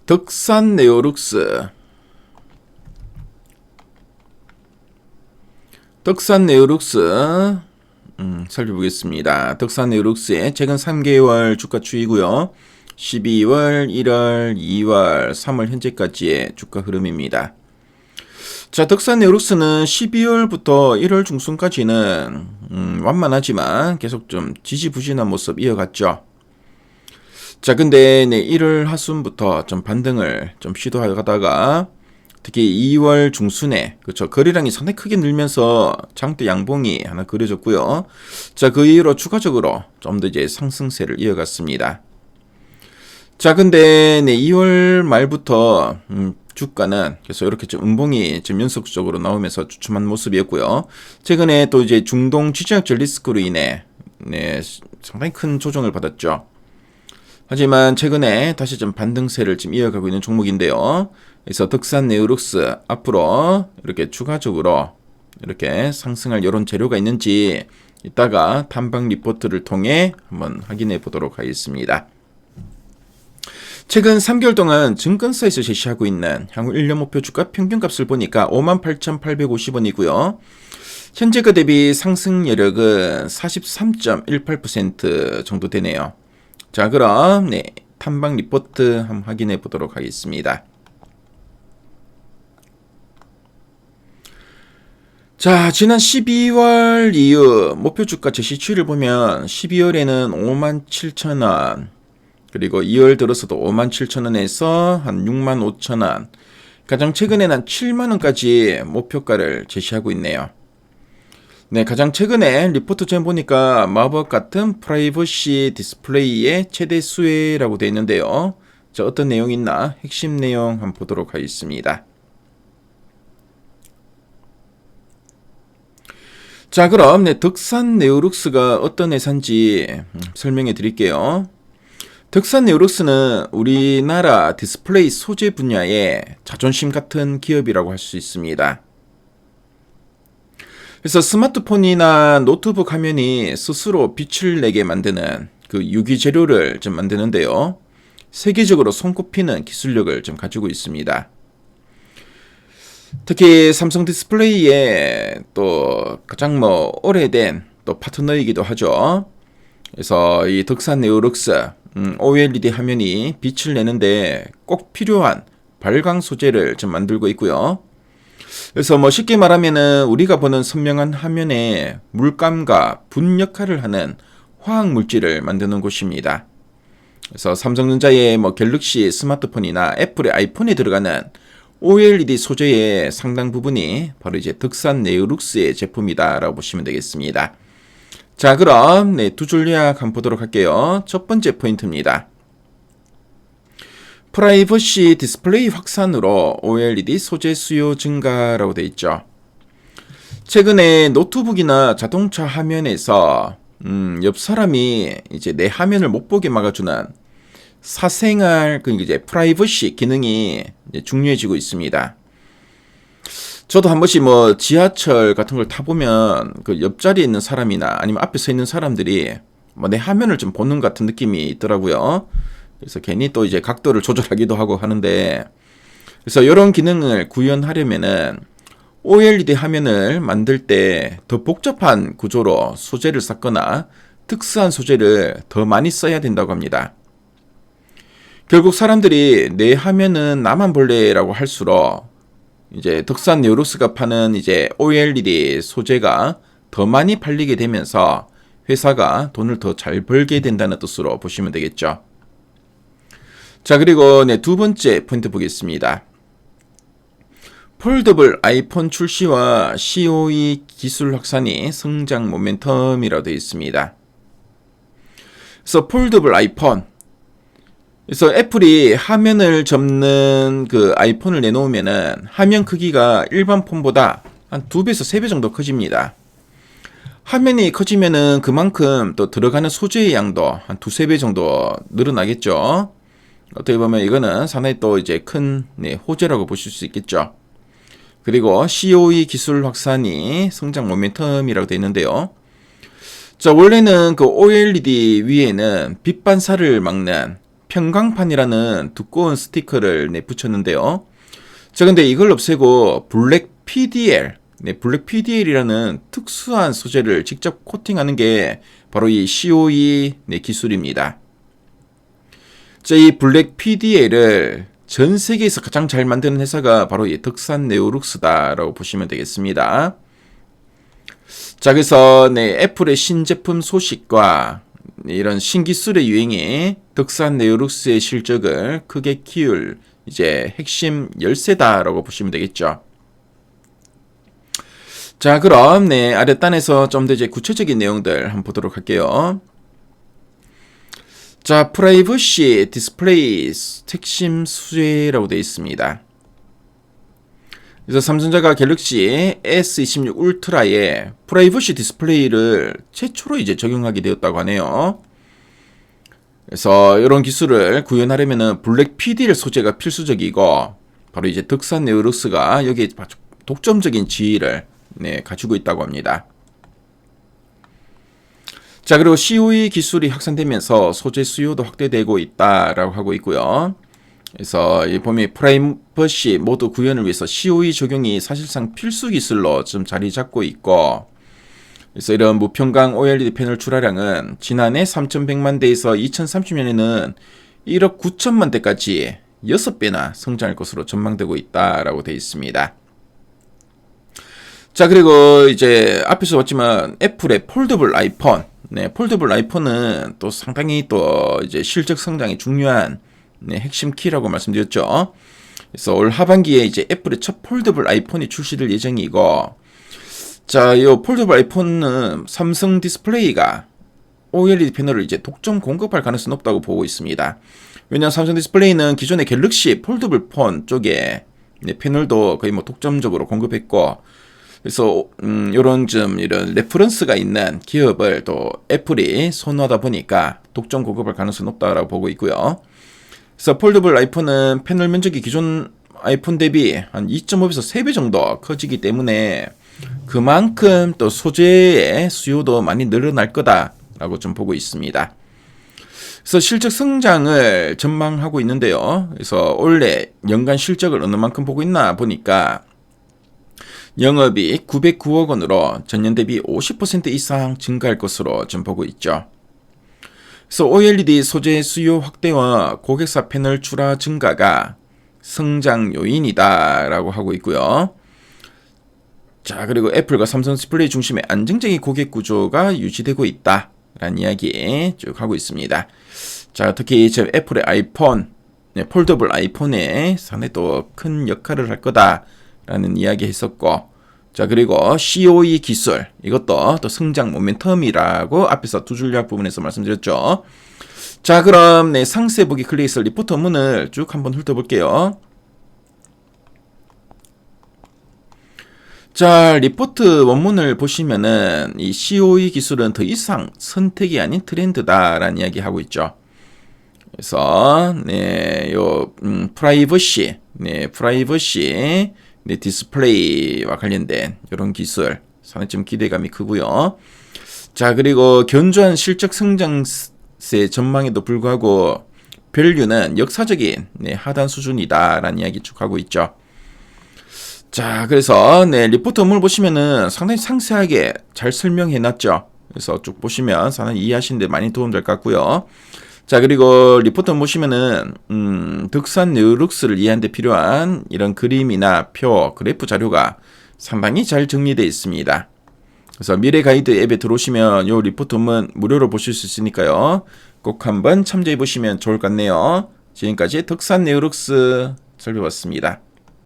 덕산 네오룩스. 덕산 네오룩스 살펴보겠습니다. 덕산 네오룩스의 최근 3개월 주가 추이고요. 12월, 1월, 2월, 3월 현재까지의 주가 흐름입니다. 자, 덕산 네오룩스는 12월부터 1월 중순까지는 완만하지만 계속 좀 지지부진한 모습 이어갔죠. 자, 근데 1월 하순부터 좀 반등을 좀 시도하다가 특히 2월 중순에 그렇죠, 거래량이 상당히 크게 늘면서 장대 양봉이 하나 그려졌고요. 자, 그 이후로 추가적으로 좀 더 이제 상승세를 이어갔습니다. 자, 근데 2월 말부터 주가는 계속 이렇게 좀 음봉이 좀 연속적으로 나오면서 주춤한 모습이었고요. 최근에 또 이제 중동 지정학적 리스크로 인해 상당히 큰 조정을 받았죠. 하지만 최근에 다시 좀 반등세를 지금 이어가고 있는 종목인데요. 그래서 덕산 네오룩스 앞으로 이렇게 추가적으로 이렇게 상승할 이런 재료가 있는지 이따가 탐방 리포트를 통해 한번 확인해 보도록 하겠습니다. 최근 3개월 동안 증권사에서 제시하고 있는 향후 1년 목표 주가 평균값을 보니까 58,850원이고요. 현재가 대비 상승 여력은 43.18% 정도 되네요. 자, 그럼 탐방 리포트 한번 확인해 보도록 하겠습니다. 자, 지난 12월 이후 목표 주가 제시 추이를 보면 12월에는 57,000원, 그리고 2월 들어서도 57,000원에서 한 65,000원, 가장 최근에는 한 70,000원까지 목표가를 제시하고 있네요. 네, 가장 최근에 리포트 전 보니까 마법 같은 프라이버시 디스플레이의 최대 수혜라고 되어 있는데요. 자, 어떤 내용이 있나 핵심 내용 한번 보도록 하겠습니다. 자, 그럼 덕산 네오룩스가 어떤 회사인지 설명해 드릴게요. 덕산 네오룩스는 우리나라 디스플레이 소재 분야의 자존심 같은 기업이라고 할 수 있습니다. 그래서 스마트폰이나 노트북 화면이 스스로 빛을 내게 만드는 그 유기 재료를 좀 만드는데요. 세계적으로 손꼽히는 기술력을 좀 가지고 있습니다. 특히 삼성 디스플레이의 또 가장 오래된 또 파트너이기도 하죠. 그래서 이 덕산 네오룩스 OLED 화면이 빛을 내는데 꼭 필요한 발광 소재를 좀 만들고 있고요. 그래서 쉽게 말하면은 우리가 보는 선명한 화면에 물감과 분 역할을 하는 화학 물질을 만드는 곳입니다. 그래서 삼성전자의 갤럭시 스마트폰이나 애플의 아이폰에 들어가는 OLED 소재의 상당 부분이 바로 이제 덕산 네오룩스의 제품이다라고 보시면 되겠습니다. 자, 그럼 두 줄 요약 한번 보도록 할게요. 첫 번째 포인트입니다. 프라이버시 디스플레이 확산으로 OLED 소재 수요 증가라고 되어 있죠. 최근에 노트북이나 자동차 화면에서 옆 사람이 이제 내 화면을 못 보게 막아주는 사생활 이제 프라이버시 기능이 이제 중요해지고 있습니다. 저도 한 번씩 지하철 같은 걸 타보면 그 옆자리에 있는 사람이나 아니면 앞에 서 있는 사람들이 내 화면을 좀 보는 것 같은 느낌이 있더라고요. 그래서 괜히 또 이제 각도를 조절하기도 하고 하는데, 그래서 이런 기능을 구현하려면은 OLED 화면을 만들 때 더 복잡한 구조로 소재를 쌓거나 특수한 소재를 더 많이 써야 된다고 합니다. 결국 사람들이 내 화면은 나만 볼래라고 할수록 이제 덕산 네오룩스가 파는 이제 OLED 소재가 더 많이 팔리게 되면서 회사가 돈을 더 잘 벌게 된다는 뜻으로 보시면 되겠죠. 자, 그리고 두 번째 포인트 보겠습니다. 폴더블 아이폰 출시와 COE 기술 확산이 성장 모멘텀이라고 되어 있습니다. 그래서 폴더블 아이폰, 그래서 애플이 화면을 접는 그 아이폰을 내놓으면은 화면 크기가 일반 폰보다 한 2배에서 3배 정도 커집니다. 화면이 커지면은 그만큼 또 들어가는 소재의 양도 한 2-3배 정도 늘어나겠죠. 어떻게 보면 이거는 상당히 또 이제 큰 호재라고 보실 수 있겠죠. 그리고 COE 기술 확산이 성장 모멘텀이라고 되어 있는데요. 자, 원래는 그 OLED 위에는 빛 반사를 막는 평광판이라는 두꺼운 스티커를 붙였는데요. 자, 근데 이걸 없애고 블랙 PDL, 블랙 PDL이라는 특수한 소재를 직접 코팅하는 게 바로 이 COE 기술입니다. 자, 이 블랙 PDL을 전 세계에서 가장 잘 만드는 회사가 바로 이 덕산 네오룩스다라고 보시면 되겠습니다. 자, 그래서 애플의 신제품 소식과 이런 신기술의 유행이 덕산 네오룩스의 실적을 크게 키울 이제 핵심 열쇠다라고 보시면 되겠죠. 자, 그럼 아랫단에서 좀 더 이제 구체적인 내용들 한번 보도록 할게요. 자, 프라이버시 디스플레이 핵심 수혜라고 되어 있습니다. 그래서 삼성전자가 갤럭시 S26 울트라에 프라이버시 디스플레이를 최초로 이제 적용하게 되었다고 하네요. 그래서 이런 기술을 구현하려면은 블랙 PDL 소재가 필수적이고, 바로 이제 덕산 네오룩스가 여기에 독점적인 지위를 가지고 있다고 합니다. 자, 그리고 COE 기술이 확산되면서 소재 수요도 확대되고 있다라고 하고 있고요. 그래서 보면 프라이버시 모드 구현을 위해서 COE 적용이 사실상 필수 기술로 좀 자리 잡고 있고, 그래서 이런 무평강 OLED 패널 출하량은 지난해 3,100만 대에서 2030년에는 1억 9천만 대까지 6배나 성장할 것으로 전망되고 있다라고 되어 있습니다. 자, 그리고 이제 앞에서 봤지만 애플의 폴더블 아이폰, 폴더블 아이폰은 또 상당히 또 이제 실적 성장에 중요한 핵심 키라고 말씀드렸죠. 그래서 올 하반기에 이제 애플의 첫 폴더블 아이폰이 출시될 예정이고, 자, 이 폴더블 아이폰은 삼성 디스플레이가 OLED 패널을 이제 독점 공급할 가능성이 높다고 보고 있습니다. 왜냐하면 삼성 디스플레이는 기존의 갤럭시 폴더블 폰 쪽에 패널도 거의 독점적으로 공급했고, 그래서 이런 레퍼런스가 있는 기업을 또 애플이 선호하다 보니까 독점 공급할 가능성이 높다라고 보고 있고요. 그래서 폴더블 아이폰은 패널 면적이 기존 아이폰 대비 한 2.5에서 3배 정도 커지기 때문에 그만큼 또 소재의 수요도 많이 늘어날 거다라고 좀 보고 있습니다. 그래서 실적 성장을 전망하고 있는데요. 그래서 올해 연간 실적을 어느 만큼 보고 있나 보니까 영업이익 909억 원으로 전년 대비 50% 이상 증가할 것으로 좀 보고 있죠. 그래서 OLED 소재 수요 확대와 고객사 패널 출하 증가가 성장 요인이다라고 하고 있고요. 자, 그리고 애플과 삼성 디스플레이 중심의 안정적인 고객 구조가 유지되고 있다라는 이야기 쭉 하고 있습니다. 자, 특히 애플의 아이폰, 폴더블 아이폰에 상당히 또 큰 역할을 할 거다라는 이야기 했었고, 자, 그리고 COE 기술, 이것도 또 성장 모멘텀이라고 앞에서 두 줄 요약 부분에서 말씀드렸죠. 자, 그럼 상세 보기 클릭해서 리포트 원문을 쭉 한번 훑어볼게요. 자, 리포트 원문을 보시면은 이 COE 기술은 더 이상 선택이 아닌 트렌드다라는 이야기 하고 있죠. 그래서 프라이버시, 디스플레이와 관련된 이런 기술 상당히 좀 기대감이 크고요. 자, 그리고 견조한 실적 성장세 전망에도 불구하고 밸류는 역사적인 하단 수준이다라는 이야기 쭉 하고 있죠. 자, 그래서 리포트 원문을 보시면은 상당히 상세하게 잘 설명해 놨죠. 그래서 쭉 보시면 상당히 이해하시는 데 많이 도움될 것 같고요. 자, 그리고 리포트 원문 보시면은 덕산 네오룩스를 이해하는 데 필요한 이런 그림이나 표, 그래프 자료가 상당히 잘 정리되어 있습니다. 그래서 미래 가이드 앱에 들어오시면 이 리포트 원문 무료로 보실 수 있으니까요. 꼭 한번 참조해 보시면 좋을 것 같네요. 지금까지 덕산 네오룩스 살펴봤습니다.